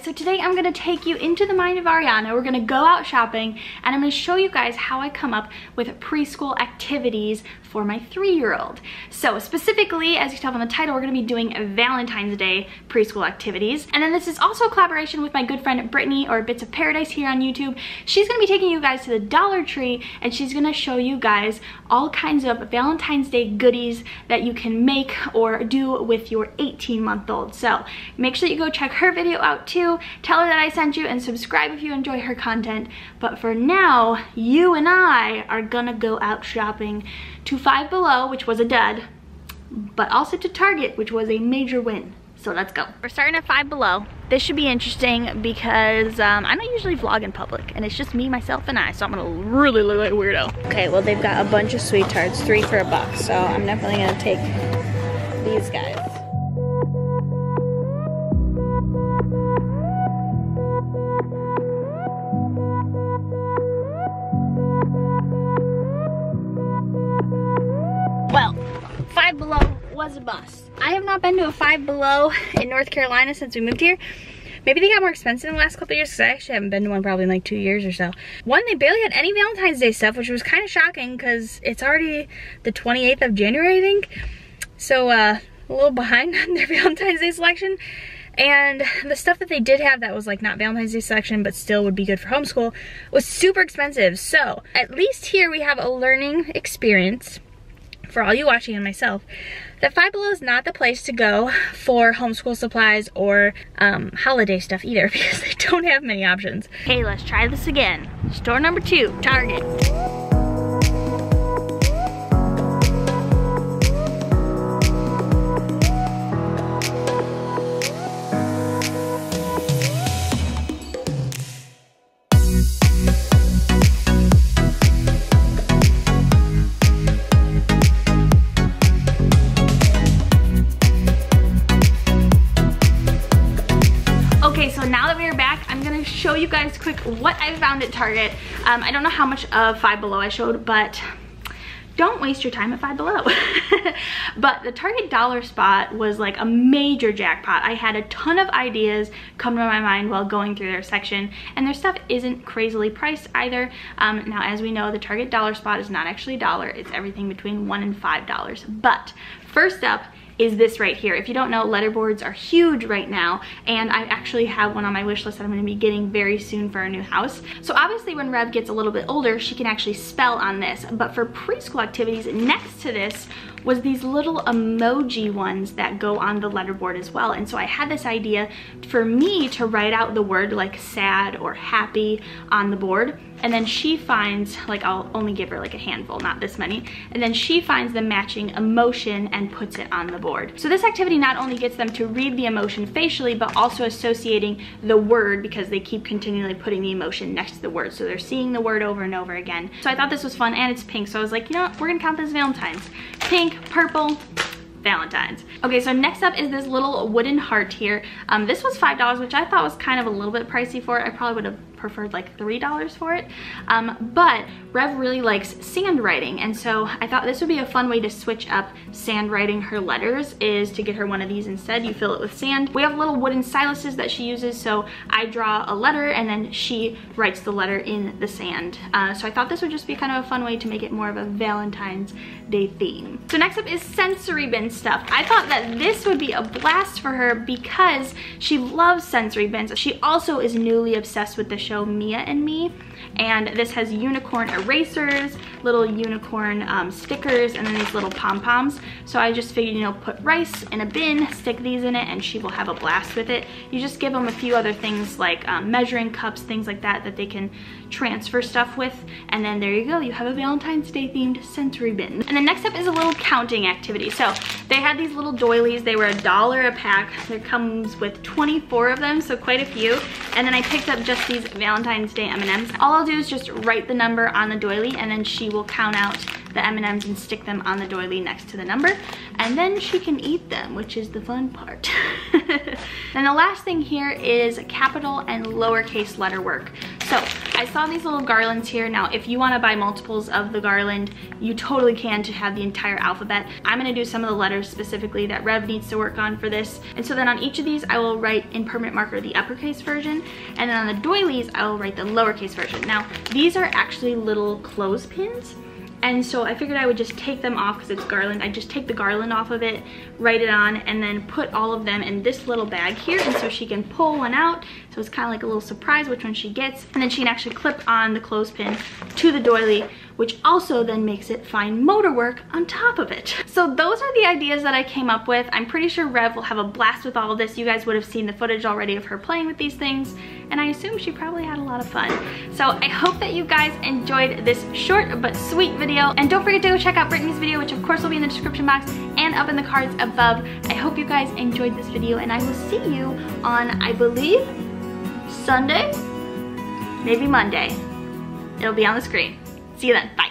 so today I'm gonna take you into the mind of Arianna. We're gonna go out shopping and I'm gonna show you guys how I come up with preschool activities for my 3-year-old. So specifically, as you can tell from the title, we're gonna be doing Valentine's Day preschool activities. And then this is also a collaboration with my good friend Brittany, or Bits of Paradise here on YouTube. She's gonna be taking you guys to the Dollar Tree and she's gonna show you guys all kinds of Valentine's Day goodies that you can make or do with your 18-month-old. So make sure you go check her video out too. Tell her that I sent you and subscribe if you enjoy her content. But for now, you and I are gonna go out shopping to Five Below, which was a dud, but also to Target, which was a major win. So let's go. We're starting at Five Below. This should be interesting because I don't usually vlog in public and it's just me, myself, and I, so I'm gonna really look like a weirdo. Okay, well they've got a bunch of sweet tarts, 3 for $1, so I'm definitely gonna take these guys. Well, Five Below was a bust. I have not been to a Five Below in North Carolina since we moved here. Maybe they got more expensive in the last couple of years because I actually haven't been to one probably in like 2 years or so. One, they barely had any Valentine's Day stuff, which was kind of shocking because it's already the 28th of January, I think. So a little behind on their Valentine's Day selection. And the stuff that they did have that was like not Valentine's Day selection but still would be good for homeschool was super expensive. So at least here we have a learning experience for all you watching and myself, that Five Below is not the place to go for homeschool supplies or holiday stuff either because they don't have many options. Okay, let's try this again. Store number 2, Target. Okay, so now that we are back, I'm gonna show you guys quick what I found at Target. I don't know how much of Five Below I showed, but don't waste your time at Five Below. But the Target dollar spot was like a major jackpot. I had a ton of ideas come to my mind while going through their section, and their stuff isn't crazily priced either. Now, as we know, the Target dollar spot is not actually a dollar. It's everything between $1 and $5. But first up is this right here. If you don't know, letterboards are huge right now, and I actually have one on my wish list that I'm gonna be getting very soon for our new house. So obviously when Rev gets a little bit older, she can actually spell on this, but for preschool activities, next to this was these little emoji ones that go on the letterboard as well. And so I had this idea for me to write out the word like sad or happy on the board, and then she finds, like, I'll only give her like a handful, not this many, and then she finds the matching emotion and puts it on the board. So this activity not only gets them to read the emotion facially, but also associating the word because they keep continually putting the emotion next to the word. So they're seeing the word over and over again. So I thought this was fun, and it's pink. So I was like, you know what, we're gonna count this Valentine's. Pink, purple, Valentine's. Okay, so next up is this little wooden heart here. This was $5, which I thought was kind of a little bit pricey for it. I probably would have preferred like $3 for it. But Rev really likes sand writing, and so I thought this would be a fun way to switch up sand writing her letters, is to get her one of these instead. You fill it with sand. We have little wooden styluses that she uses, so I draw a letter and then she writes the letter in the sand. So I thought this would just be kind of a fun way to make it more of a Valentine's Day theme. So next up is sensory bin stuff. I thought that this would be a blast for her because she loves sensory bins. She also is newly obsessed with the show Mia and Me, and this has unicorn erasers, little unicorn stickers, and then these little pom-poms. So I just figured, you know, put rice in a bin, stick these in it, and she will have a blast with it. You just give them a few other things like measuring cups, things like that, that they can transfer stuff with, and then there you go, you have a Valentine's Day themed sensory bin. And then next up is a little counting activity. So they had these little doilies. They were $1 a pack. There comes with 24 of them, so quite a few. And then I picked up just these Valentine's Day M&Ms. All I'll do is just write the number on the doily, and then she will count out the M&Ms and stick them on the doily next to the number, and then she can eat them, which is the fun part. And the last thing here is capital and lowercase letter work. So I saw these little garlands here. Now, if you want to buy multiples of the garland, you totally can to have the entire alphabet. I'm going to do some of the letters specifically that Rev needs to work on for this. And so then on each of these, I will write in permanent marker the uppercase version. And then on the doilies, I will write the lowercase version. Now, these are actually little clothespins. And so I figured I would just take them off because it's garland. I just take the garland off of it, write it on, and then put all of them in this little bag here. And so she can pull one out. So it's kind of like a little surprise which one she gets. And then she can actually clip on the clothespin to the doily, which also then makes it fine motor work on top of it. So those are the ideas that I came up with. I'm pretty sure Rev will have a blast with all of this. You guys would have seen the footage already of her playing with these things, and I assume she probably had a lot of fun. So I hope that you guys enjoyed this short but sweet video. And don't forget to go check out Brittany's video, which of course will be in the description box and up in the cards above. I hope you guys enjoyed this video, and I will see you on, I believe, Sunday, maybe Monday. It'll be on the screen. See you then. Bye.